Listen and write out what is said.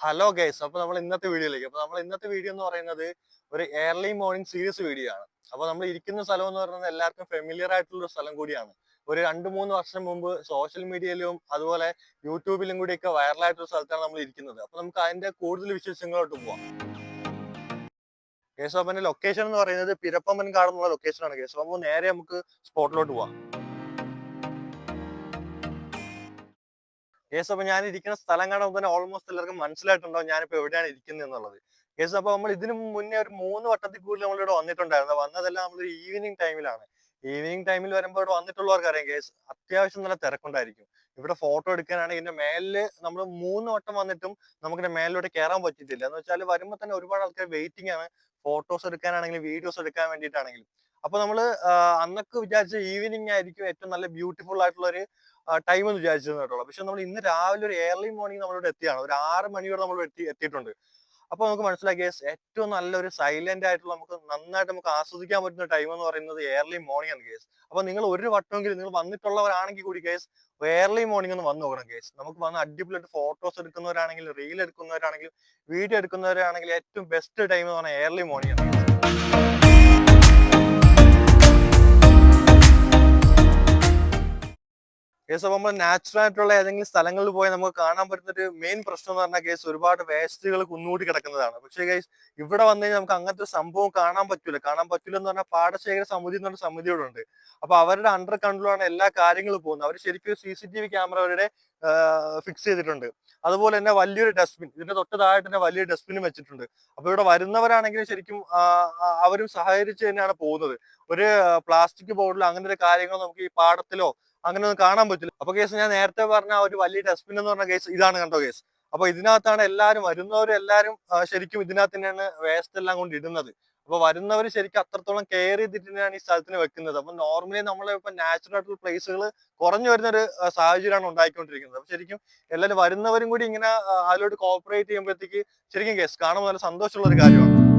Hello guys, അപ്പൊ നമ്മൾ ഇന്നത്തെ വീഡിയോ എന്ന് പറയുന്നത് ഒരു ഏർലി മോർണിംഗ് സീരീസ് വീഡിയോ ആണ്. അപ്പൊ നമ്മൾ ഇരിക്കുന്ന സ്ഥലം എന്ന് പറയുന്നത് എല്ലാവർക്കും ഫെമിലിയർ ആയിട്ടുള്ള ഒരു സ്ഥലം കൂടിയാണ്. ഒരു 2-3 വർഷം മുമ്പ് സോഷ്യൽ മീഡിയയിലും അതുപോലെ യൂട്യൂബിലും കൂടിയൊക്കെ വൈറലായിട്ടൊരു സ്ഥലത്താണ് നമ്മൾ ഇരിക്കുന്നത്. അപ്പൊ നമുക്ക് അതിന്റെ കൂടുതൽ വിശേഷങ്ങളോട്ട് പോവാം. കേസ് അപ്പന്റെ ലൊക്കേഷൻ എന്ന് പറയുന്നത് പിരപ്പമ്പൻ കാട് എന്നുള്ള ലൊക്കേഷൻ ആണ്. കേസ് അപ്പൊ നേരെ നമുക്ക് സ്പോട്ടിലോട്ട് പോവാം. കേസ് അപ്പൊ ഞാൻ ഇരിക്കുന്ന സ്ഥലം കാണുമ്പോൾ തന്നെ ഓൾമോസ്റ്റ് എല്ലാവർക്കും മനസ്സിലായിട്ടുണ്ടോ ഞാനിപ്പോ എവിടെയാണ് ഇരിക്കുന്നത് എന്നുള്ളത്. കേസ് അപ്പൊ നമ്മൾ ഇതിനു മുന്നേ ഒരു 3 വട്ടത്തിൽ കൂടുതൽ നമ്മളിവിടെ വന്നിട്ടുണ്ടായിരുന്നു. വന്നതെല്ലാം നമ്മൾ ഈവനിങ് ടൈമിലാണ്. ഈവനിങ് ടൈമിൽ വരുമ്പോൾ ഇവിടെ വന്നിട്ടുള്ളവർക്ക് അറിയാം കേസ് അത്യാവശ്യം നല്ല തിരക്കുണ്ടായിരിക്കും. ഇവിടെ ഫോട്ടോ എടുക്കാനാണെങ്കിൽ ഇതിന്റെ മേലില് നമ്മൾ 3 വട്ടം വന്നിട്ടും നമുക്കിന്റെ മേലിലോട്ട് കയറാൻ പറ്റിയിട്ടില്ല. എന്ന് വെച്ചാൽ വരുമ്പോൾ തന്നെ ഒരുപാട് ആൾക്കാർ വെയിറ്റിംഗ് ആണ്, ഫോട്ടോസ് എടുക്കാനാണെങ്കിലും വീഡിയോസ് എടുക്കാൻ വേണ്ടിയിട്ടാണെങ്കിലും. അപ്പൊ നമ്മള് അന്നൊക്കെ വിചാരിച്ച ഈവനിങ് ആയിരിക്കും ഏറ്റവും നല്ല ബ്യൂട്ടിഫുൾ ആയിട്ടുള്ള ഒരു ടൈം എന്ന് വിചാരിച്ചിരുന്നു കേട്ടോ. പക്ഷെ നമ്മൾ ഇന്ന് രാവിലെ ഒരു ഏർലി മോർണിംഗ് നമ്മളിവിടെ എത്തിയാണ്. ഒരു 6 മണിയോടെ നമ്മൾ എത്തിയിട്ടുണ്ട്. അപ്പൊ നമുക്ക് മനസ്സിലാക്കി ഏറ്റവും നല്ലൊരു സൈലന്റ് ആയിട്ടുള്ള നന്നായിട്ട് നമുക്ക് ആസ്വദിക്കാൻ പറ്റുന്ന ടൈം എന്ന് പറയുന്നത് ഏർലി മോർണിംഗ് ആണ് കേസ്. അപ്പൊ നിങ്ങൾ ഒരു വട്ടമെങ്കിലും നിങ്ങൾ വന്നിട്ടുള്ളവരാണെങ്കിൽ കൂടി കേസ് ഏർലി മോർണിംഗ് ഒന്ന് വന്ന് നോക്കണം കേസ്. നമുക്ക് വന്ന് അടിപൊളിയായിട്ട് ഫോട്ടോസ് എടുക്കുന്നവരാണെങ്കിലും റീൽ എടുക്കുന്നവരാണെങ്കിലും വീഡിയോ എടുക്കുന്നവരാണെങ്കിലും ഏറ്റവും ബെസ്റ്റ് ടൈം എന്ന് പറഞ്ഞാൽ ഏർലി മോർണിംഗ് ആണ്. കേസ് അപ്പൊ നമ്മൾ നാച്ചുറൽ ആയിട്ടുള്ള ഏതെങ്കിലും സ്ഥലങ്ങളിൽ പോയി നമുക്ക് കാണാൻ പറ്റുന്ന ഒരു മെയിൻ പ്രശ്നം എന്ന് പറഞ്ഞാൽ കേസ് ഒരുപാട് വേസ്റ്റുകൾ കുന്നുകൂടി കിടക്കുന്നതാണ്. പക്ഷേ കേസ് ഇവിടെ വന്നു കഴിഞ്ഞാൽ നമുക്ക് അങ്ങനത്തെ ഒരു സംഭവം കാണാൻ പറ്റൂല എന്ന് പറഞ്ഞാൽ പാടശേഖര സമിതി എന്നൊരു സമിതി ഇവിടെ ഉണ്ട്. അപ്പൊ അവരുടെ അണ്ടർ കൺട്രോളാണ് എല്ലാ കാര്യങ്ങളും പോകുന്നത്. അവർ ശരിക്കും CCTV ക്യാമറ അവരുടെ ഫിക്സ് ചെയ്തിട്ടുണ്ട്. അതുപോലെ തന്നെ വലിയൊരു ഡസ്റ്റ്ബിൻ, ഇതിന്റെ തൊട്ട് താഴെ തന്നെ വലിയൊരു ഡസ്റ്റ്ബിനും വെച്ചിട്ടുണ്ട്. അപ്പൊ ഇവിടെ വരുന്നവരാണെങ്കിലും ശരിക്കും അവരും സഹകരിച്ച് തന്നെയാണ് പോകുന്നത്. ഒരു പ്ലാസ്റ്റിക് ബോട്ടിലോ അങ്ങനെ ഒരു കാര്യങ്ങൾ നമുക്ക് ഈ പാടത്തിലോ അങ്ങനെ ഒന്നും കാണാൻ പറ്റില്ല. അപ്പൊ കേസ് ഞാൻ നേരത്തെ പറഞ്ഞ ഒരു വലിയ ഡസ്റ്റ്ബിൻ എന്ന് പറഞ്ഞ കേസ് ഇതാണ് കണ്ടോ കേസ്. അപ്പൊ ഇതിനകത്താണ് എല്ലാവരും വരുന്നവരും എല്ലാവരും ശരിക്കും ഇതിനകത്ത് തന്നെയാണ് വേസ്റ്റ് എല്ലാം കൊണ്ട് ഇടുന്നത്. അപ്പൊ വരുന്നവർ ശരിക്കും അത്രത്തോളം കെയർ ചെയ്തിട്ട് തന്നെയാണ് ഈ സ്ഥലത്തിന് വെക്കുന്നത്. അപ്പൊ നോർമലി നമ്മളിപ്പോ നാച്ചുറൽ ആയിട്ടുള്ള പ്ലേസുകൾ കുറഞ്ഞു വരുന്ന ഒരു സാഹചര്യമാണ് ഉണ്ടായിക്കൊണ്ടിരിക്കുന്നത്. അപ്പൊ ശരിക്കും എല്ലാവരും വരുന്നവരും കൂടി ഇങ്ങനെ അതിലോട്ട് കോപ്പറേറ്റ് ചെയ്യുമ്പോഴത്തേക്ക് ശരിക്കും കേസ് കാണുമ്പോൾ നല്ല സന്തോഷമുള്ള ഒരു കാര്യമാണ്.